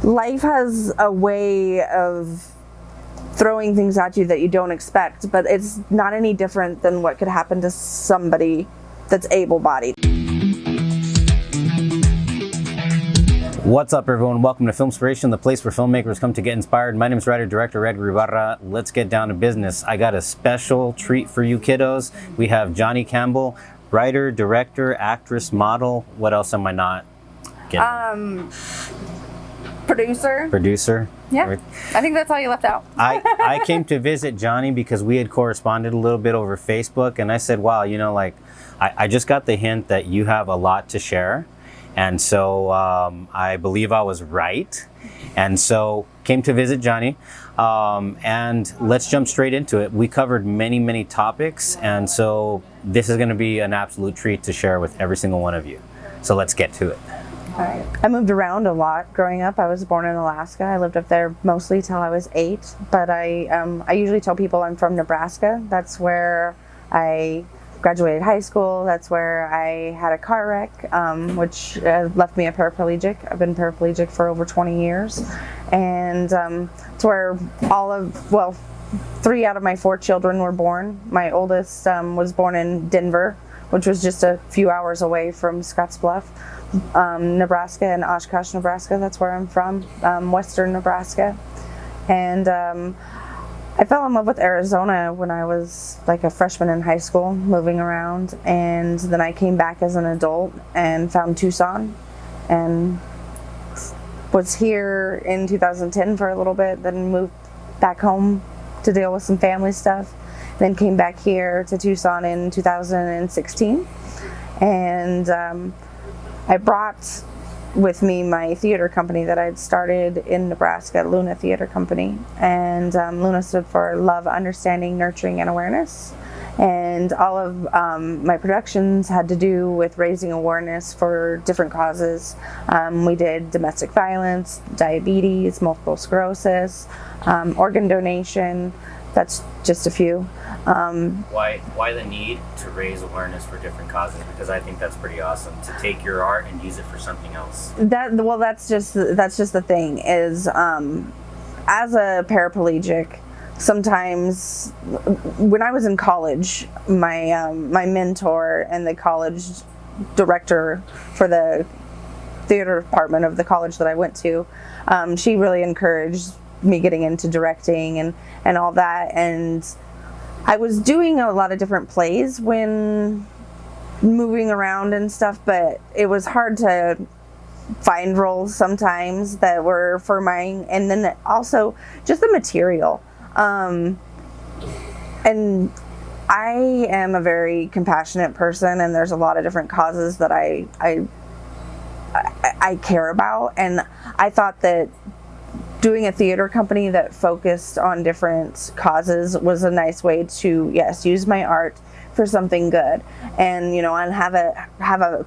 life has a way of throwing things at you that you don't expect, but it's not any different than what could happen to somebody that's able-bodied. What's up, everyone? Welcome to FILMspiration, the place where filmmakers come to get inspired. My name is writer-director Ed Ibarra. Let's get down to business. I got a special treat for you kiddos. We have Jonni Campbell, writer, director, actress, model. What else am I not getting? Producer. Yeah, I think that's all you left out. I came to visit Jonni because we had corresponded a little bit over Facebook, and I said, wow, you know, like, I just got the hint that you have a lot to share. And so I believe I was right. And so came to visit Jonni, and let's jump straight into it. We covered many topics, and so this is gonna be an absolute treat to share with every single one of you. So let's get to it. All right. I moved around a lot growing up. I was born in Alaska. I lived up there mostly till I was 8, but I usually tell people I'm from Nebraska. That's where I graduated high school. That's where I had a car wreck, which left me a paraplegic. I've been paraplegic for over 20 years. And it's where 3 out of my 4 children were born. My oldest was born in Denver, which was just a few hours away from Scottsbluff, Nebraska, and Oshkosh, Nebraska. That's where I'm from, western Nebraska. And I fell in love with Arizona when I was like a freshman in high school, moving around, and then I came back as an adult and found Tucson and was here in 2010 for a little bit, then moved back home to deal with some family stuff, then came back here to Tucson in 2016, and I brought with me my theater company that I'd started in Nebraska, Luna Theater Company. And Luna stood for Love, Understanding, Nurturing, and Awareness. And all of my productions had to do with raising awareness for different causes. We did domestic violence, diabetes, multiple sclerosis, organ donation. That's just a few. Why the need to raise awareness for different causes? Because I think that's pretty awesome to take your art and use it for something else. That's just the thing is, as a paraplegic, sometimes when I was in college, my mentor and the college director for the theater department of the college that I went to, she really encouraged me getting into directing and all that. And I was doing a lot of different plays when moving around and stuff, but it was hard to find roles sometimes that were for mine, and then also just the material. And I am a very compassionate person, and there's a lot of different causes that I care about, and I thought that doing a theater company that focused on different causes was a nice way to, yes, use my art for something good, and and have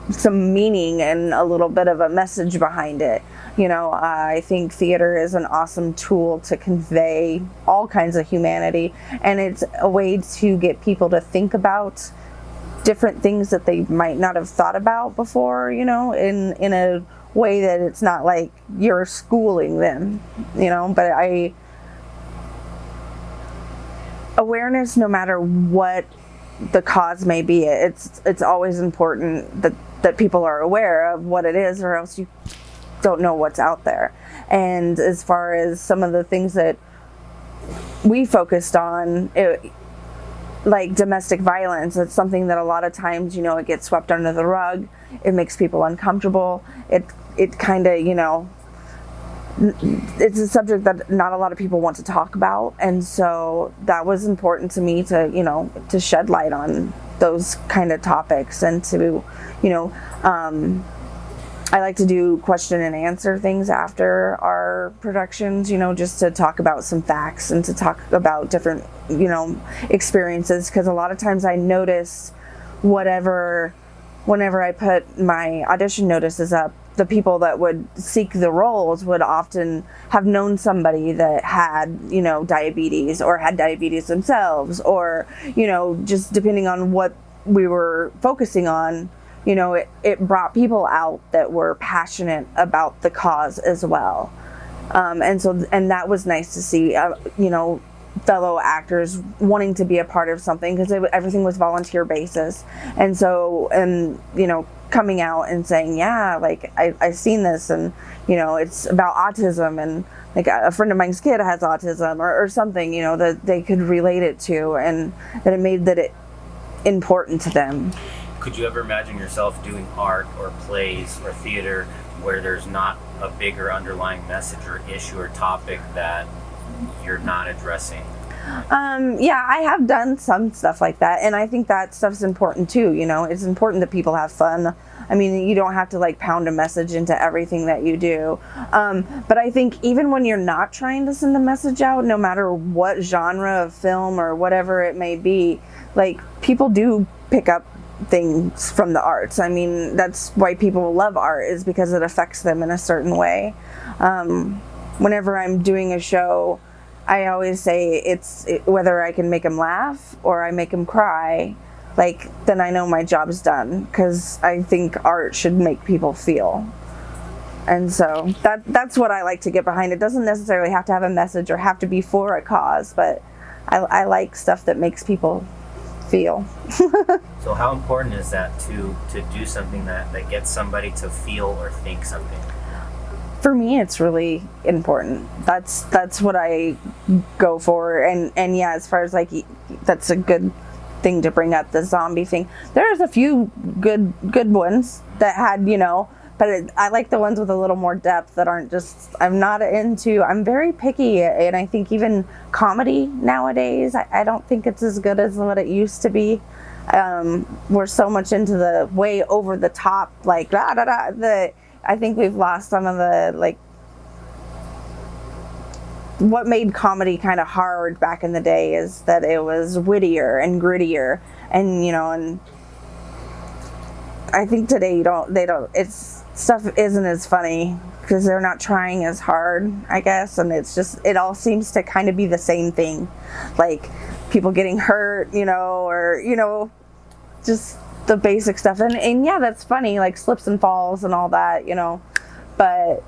some meaning and a little bit of a message behind it. I think theater is an awesome tool to convey all kinds of humanity, and it's a way to get people to think about different things that they might not have thought about before, in a way that it's not like you're schooling them, but awareness, no matter what the cause may be, it's always important that people are aware of what it is, or else you don't know what's out there. And as far as some of the things that we focused on, like domestic violence, it's something that a lot of times, it gets swept under the rug. It makes people uncomfortable. It kind of, it's a subject that not a lot of people want to talk about. And so that was important to me to shed light on those kind of topics, and to, I like to do question and answer things after our productions, just to talk about some facts and to talk about different, experiences. Because a lot of times I notice whenever I put my audition notices up, the people that would seek the roles would often have known somebody that had, diabetes, or had diabetes themselves, or, just depending on what we were focusing on, it brought people out that were passionate about the cause as well. And that was nice to see, fellow actors wanting to be a part of something, because everything was volunteer basis. And so, coming out and saying, yeah, like I've seen this, and, it's about autism, and like a friend of mine's kid has autism, or something, that they could relate it to, and that it made it important to them. Could you ever imagine yourself doing art or plays or theater where there's not a bigger underlying message or issue or topic that you're not addressing? Yeah, I have done some stuff like that, and I think that stuff's important too. It's important that people have fun. I mean, you don't have to like pound a message into everything that you do. But I think even when you're not trying to send a message out, no matter what genre of film or whatever it may be, like, people do pick up things from the arts. I mean, that's why people love art, is because it affects them in a certain way. Whenever I'm doing a show, I always say whether I can make them laugh or I make them cry, like, then I know my job's done, because I think art should make people feel. And so that's what I like to get behind. It doesn't necessarily have to have a message or have to be for a cause, but I like stuff that makes people feel. So how important is that to do something that gets somebody to feel or think something? For me, it's really important. That's what I go for. And yeah, as far as like, that's a good thing to bring up, the zombie thing. There's a few good ones that had, but I like the ones with a little more depth that aren't just, I'm very picky, and I think even comedy nowadays, I don't think it's as good as what it used to be. We're so much into the way over the top, like, I think we've lost some of the, like, what made comedy kind of hard back in the day is that it was wittier and grittier, and and I think today stuff isn't as funny because they're not trying as hard, I guess, and it all seems to kind of be the same thing, like people getting hurt, or just the basic stuff, and yeah, that's funny, like slips and falls and all that, but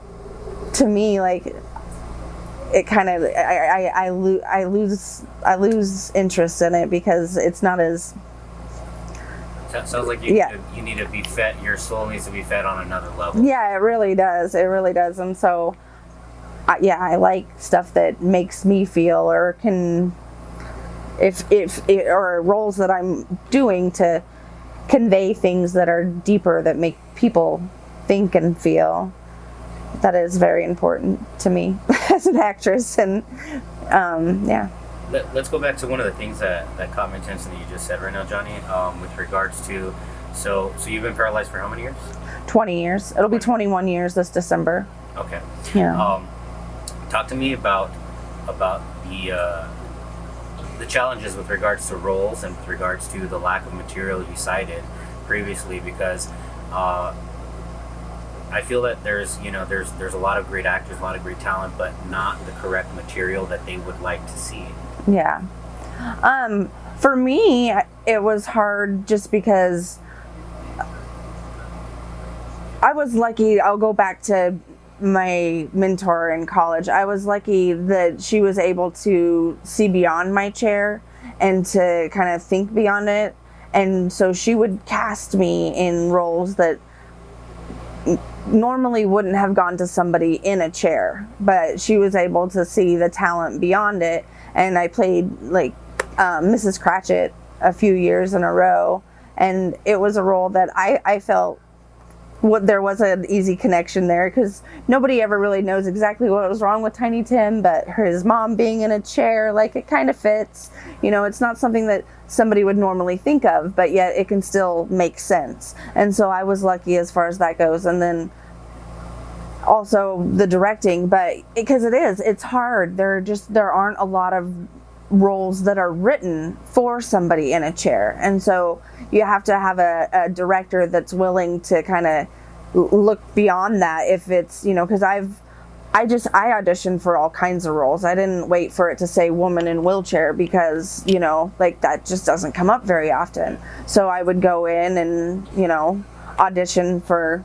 to me, like, it kind of, I lose interest in it because it's not as. That sounds like you need to be fed. Your soul needs to be fed on another level. Yeah, it really does. It really does. And so, I like stuff that makes me feel, or can, or roles that I'm doing to convey things that are deeper, that make people think and feel. That is very important to me as an actress, and yeah. Let's go back to one of the things that caught my attention that you just said right now, Jonni, with regards to, so you've been paralyzed for how many years? 20 years. It'll be 21 years this December. Okay. Yeah. Talk to me about the challenges with regards to roles and with regards to the lack of material you cited previously, because I feel that there's a lot of great actors, a lot of great talent, but not the correct material that they would like to see. Yeah. For me, it was hard just because I was lucky. I'll go back to my mentor in college. I was lucky that she was able to see beyond my chair and to kind of think beyond it. And so she would cast me in roles that normally wouldn't have gone to somebody in a chair, but she was able to see the talent beyond it. And I played like Mrs. Cratchit a few years in a row, and it was a role that I felt there was an easy connection there, because nobody ever really knows exactly what was wrong with Tiny Tim, but his mom being in a chair, like, it kind of fits. It's not something that somebody would normally think of, but yet it can still make sense. And so I was lucky as far as that goes. And then also the directing, but because it's hard. There aren't a lot of roles that are written for somebody in a chair, and so you have to have a director that's willing to kind of look beyond that. If it's because I auditioned for all kinds of roles. I didn't wait for it to say woman in wheelchair, because like that just doesn't come up very often. So I would go in and audition for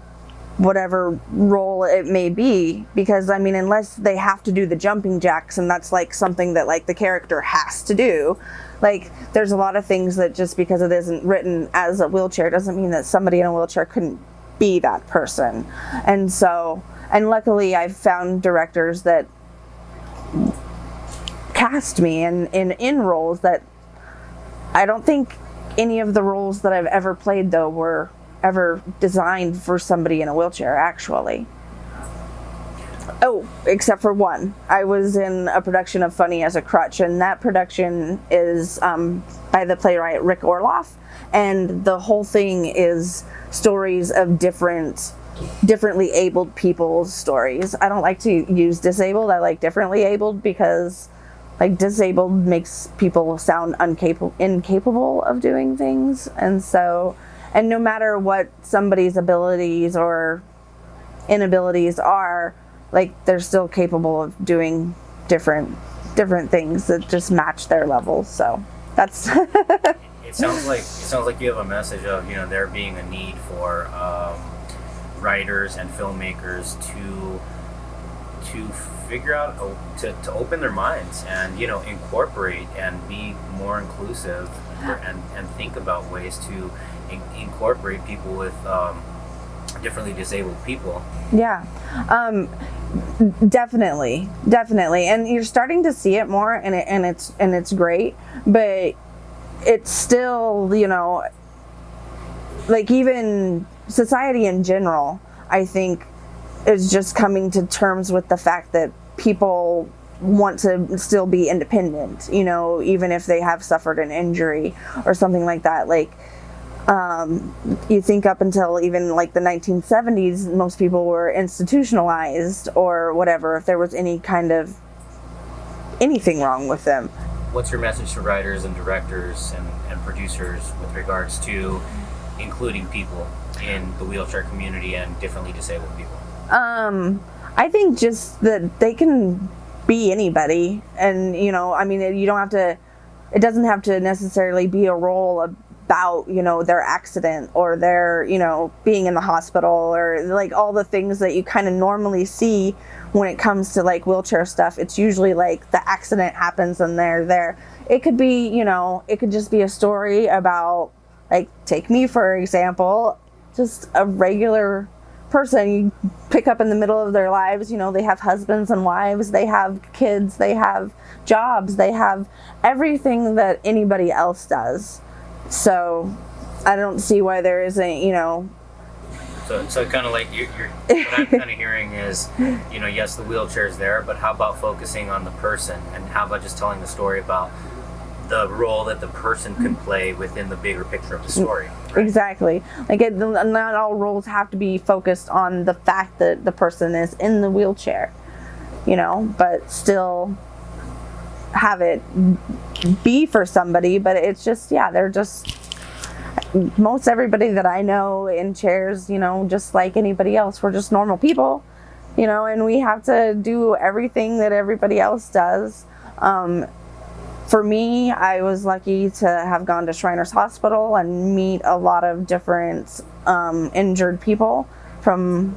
whatever role it may be, because I mean, unless they have to do the jumping jacks and that's like something that like the character has to do, like there's a lot of things that just because it isn't written as a wheelchair doesn't mean that somebody in a wheelchair couldn't be that person. And so, and luckily I've found directors that cast me in roles that I don't think any of the roles that I've ever played though were ever designed for somebody in a wheelchair, actually. Oh, except for one. I was in a production of Funny as a Crutch, and that production is by the playwright Rick Orloff, and the whole thing is stories of differently abled people's stories. I don't like to use disabled, I like differently abled, because like disabled makes people sound incapable of doing things. And so, and no matter what somebody's abilities or inabilities are, like they're still capable of doing different things that just match their levels. So that's It sounds like you have a message of, you know, there being a need for writers and filmmakers to figure out to open their minds and, you know, incorporate and be more inclusive and think about ways to incorporate people with differently disabled people. Yeah, definitely, and you're starting to see it more, and it's great, but it's still, you know, like even society in general, I think, is just coming to terms with the fact that people want to still be independent, you know, even if they have suffered an injury or something like that. Like, you think up until even like the 1970s, most people were institutionalized or whatever, if there was any kind of anything wrong with them. What's your message to writers and directors and producers with regards to including people in the wheelchair community and differently disabled people? I think just that they can be anybody, and you know, I mean, you don't have to, it doesn't have to necessarily be a role about, you know, their accident or their, you know, being in the hospital or like all the things that you kind of normally see when it comes to like wheelchair stuff. It's usually like the accident happens and they're there. It could be, you know, it could just be a story about, like, take me for example, just a regular person you pick up in the middle of their lives. You know, they have husbands and wives, they have kids, they have jobs, they have everything that anybody else does. So I don't see why there isn't, you know. So kind of like you're what I'm kind of hearing is, you know, yes, the wheelchair's there, but how about focusing on the person, and how about just telling the story about the role that the person can play within the bigger picture of the story. Right? Exactly. Like, not all roles have to be focused on the fact that the person is in the wheelchair, you know, but still have it be for somebody. But it's just, yeah, they're just, most everybody that I know in chairs, you know, just like anybody else, we're just normal people, you know, and we have to do everything that everybody else does. For me, I was lucky to have gone to Shriners Hospital and meet a lot of different injured people from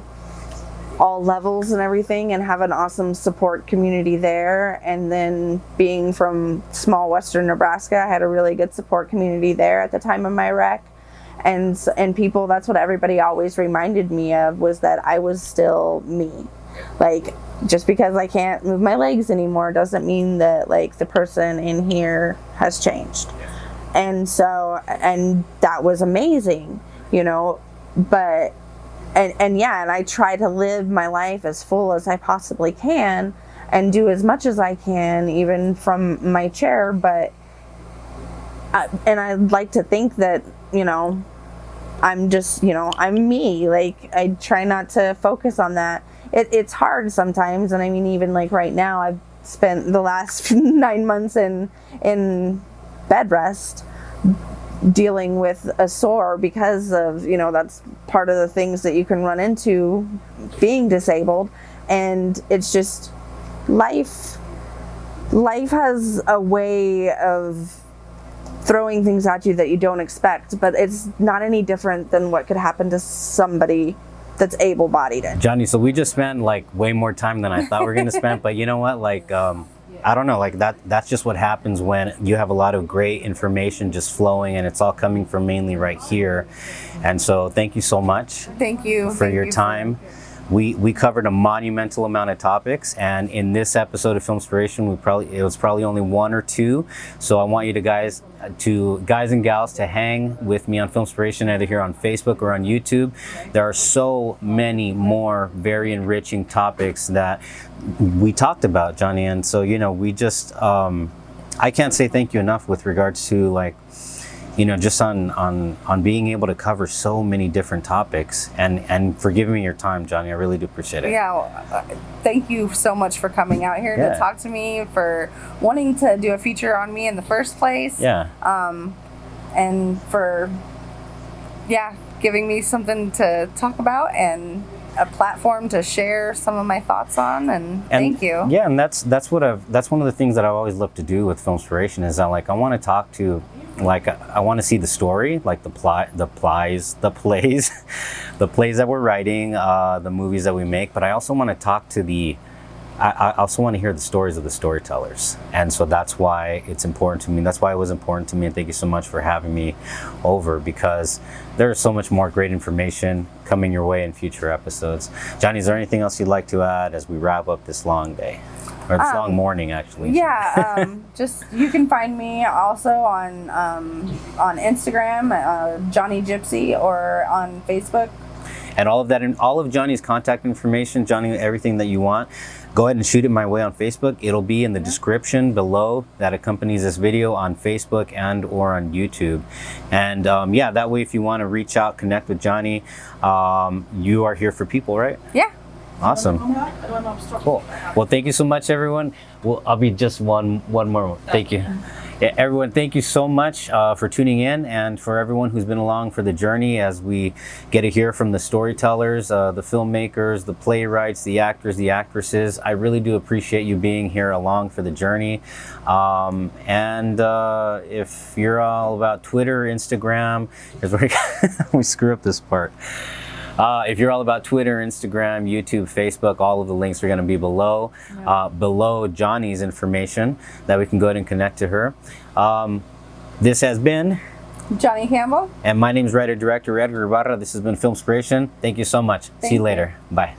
all levels and everything, and have an awesome support community there. And then being from small western Nebraska, I had a really good support community there at the time of my wreck. And people, that's what everybody always reminded me of, was that I was still me. Like, just because I can't move my legs anymore doesn't mean that like the person in here has changed. And so, and that was amazing, you know, but, and yeah, and I try to live my life as full as I possibly can and do as much as I can, even from my chair. But, and I'd like to think that, you know, I'm just, you know, I'm me. Like, I try not to focus on that. It's hard sometimes, and I mean, even like right now, I've spent the last 9 months in bed rest dealing with a sore because of, you know, that's part of the things that you can run into being disabled. And it's just life has a way of throwing things at you that you don't expect, but it's not any different than what could happen to somebody that's able-bodied. Jonni, so we just spent like way more time than I thought we were going to spend, but you know what, like I don't know, like that's just what happens when you have a lot of great information just flowing, and it's all coming from mainly right here. And so thank you so much. Thank you for your time. We covered a monumental amount of topics, and in this episode of FILMspiration, it was probably only one or two. So I want you guys and gals to hang with me on FILMspiration, either here on Facebook or on YouTube. There are so many more very enriching topics that we talked about, Jonni, and so we just I can't say thank you enough with regards to like just on being able to cover so many different topics, and for giving me your time, Jonni. I really do appreciate it. Yeah, well, thank you so much for coming out here to talk to me, for wanting to do a feature on me in the first place. Yeah. And for giving me something to talk about and a platform to share some of my thoughts on, and thank you. Yeah, and that's one of the things that I've always loved to do with FILMspiration is that I want to talk to, I want to see the story, like the plays that we're writing, the movies that we make, but I also want to talk to I also want to hear the stories of the storytellers. And so that's why it's important to me. That's why it was important to me. And thank you so much for having me over, because there's so much more great information coming your way in future episodes. Jonni, is there anything else you'd like to add as we wrap up this long day? Or this long morning, actually. Yeah, just you can find me also on Instagram, Jonni Gypsy, or on Facebook. And all of Jonni's contact information, Jonni, everything that you want, go ahead and shoot it my way on Facebook. It'll be in the description below that accompanies this video on Facebook and or on YouTube. And that way, if you want to reach out, connect with Jonni, you are here for people, right? Yeah. Awesome. Cool. Well, thank you so much, everyone. I'll be just one more. Thank you. Yeah, everyone, thank you so much for tuning in, and for everyone who's been along for the journey as we get to hear from the storytellers, the filmmakers, the playwrights, the actors, the actresses. I really do appreciate you being here along for the journey. And if you're all about Twitter, Instagram, here's where we screw up this part. If you're all about Twitter, Instagram, YouTube, Facebook, all of the links are going to be below, below Jonni's information that we can go ahead and connect to her. This has been Jonni Campbell. And my name is writer-director Edgar Ibarra. This has been FILMspiration. Thank you so much. See you later. Bye.